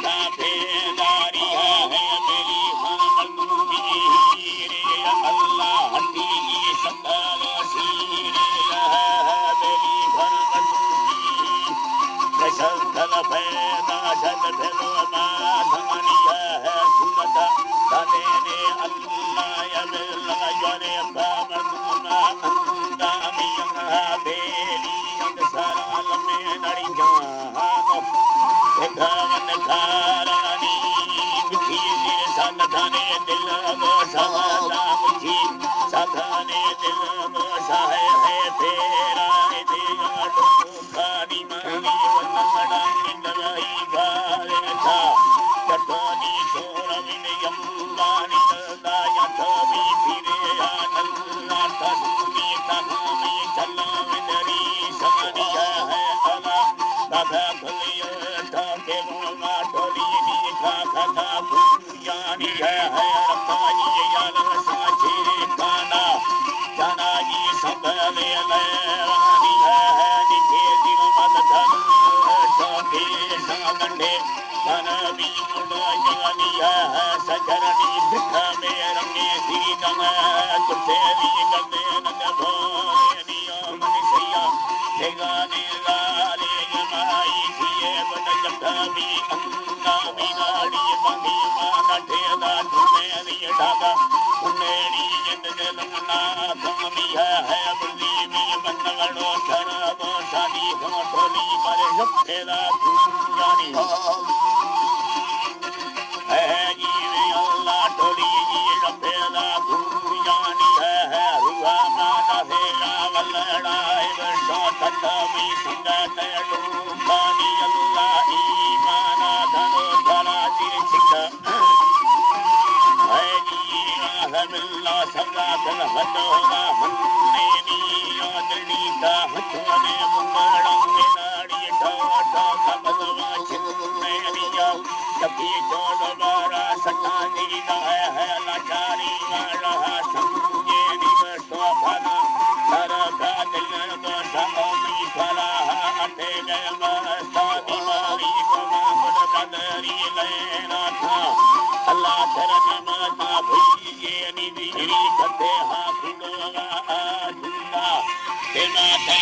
ताबेदारी है मेरी मजलूमी रे अल्लाह हड्डी शकल सीर है मेरी मजलूमी कशल पैदा जल भेलो मा धमनी है सूरत तने ने अल्लाह यल लगारे बामनुना अंदामी बेली अंद सारा में नड़ी जानो भगवान खारानी मिठी सन थाने दिल साला मुझी साधाने दिल साहे है फेरा दे गाड़ो खानी मानी वन्नड़ा इंदलाई गाले था चटनी छोरा विनयम गानी दाया थवी फिरे आनंदा तसमी तनामी चला विनरी सनी है अला बाबा भलिया के गोमा टोली नी खा खा यानी है रब्बानी याल साचे खाना जाना ये सब ले रानी है निके दिन मत धन छोटे सागंडे मन भी मुड़ा जानी है सजरनी बिख में रंगे दी दम तुझे भी गले नंद भोले निया मन सैया ठेगाने लाले माई जिए बन जटा भी अंगा भी नाड़ी बंगी माना ठेला तुम्हें ये ढागा उन्हें जंद लंगना कमी है बुद्धि में बनवड़ो धरबो शादी हो ठोली पर ठेला जानी है जी अल्लाह ठोली ठेला जानी है रुआ माना फेला वलड़ाए वर्षो तत्वी सिंगत पानी अल्लाह ईमाना धनो धरा चिका है जी रहमल्ला सल्ला कल हदोगा मन्ने नी यादनी का हथने मुंगड़ंगे नाड़ी ठाठा कबलवा छिन्ने निया तभी जोड़ बारा सतानी दा है लाचारी वाला समझे निवसो फना तरका दिल को सामी फला अटे गए मस्ता बीमारी को मामुल कदरी लेना था अल्लाह तेरा नाम भूलिए निविरी कते हाँ खुदोगा आधुना तेना था